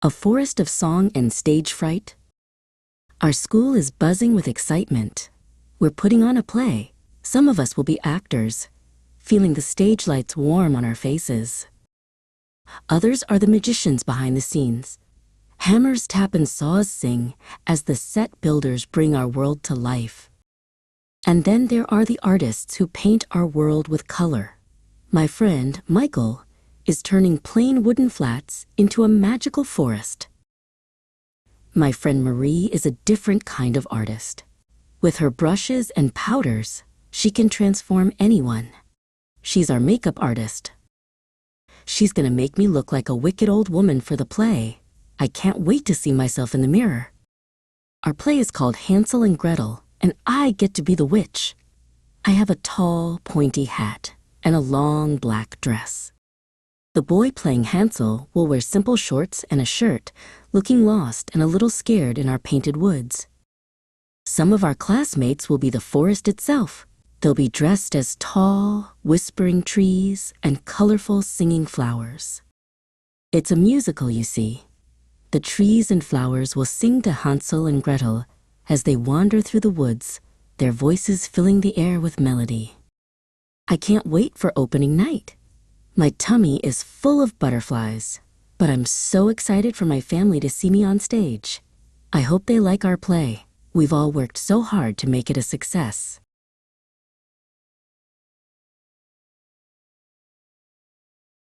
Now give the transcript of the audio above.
A forest of song and stage fright? Our school is buzzing with excitement. We're putting on a play. Some of us will be actors, feeling the stage lights warm on our faces. Others are the magicians behind the scenes. Hammers tap and saws sing as the set builders bring our world to life. And then there are the artists who paint our world with color. My friend, Michael, is turning plain wooden flats into a magical forest. My friend Marie is a different kind of artist. With her brushes and powders, she can transform anyone. She's our makeup artist. She's gonna make me look like a wicked old woman for the play. I can't wait to see myself in the mirror. Our play is called Hansel and Gretel, and I get to be the witch. I have a tall, pointy hat and a long black dress. The boy playing Hansel will wear simple shorts and a shirt, looking lost and a little scared in our painted woods. Some of our classmates will be the forest itself. They'll be dressed as tall, whispering trees and colorful singing flowers. It's a musical, you see. The trees and flowers will sing to Hansel and Gretel as they wander through the woods, their voices filling the air with melody. I can't wait for opening night. My tummy is full of butterflies, but I'm so excited for my family to see me on stage. I hope they like our play. We've all worked so hard to make it a success.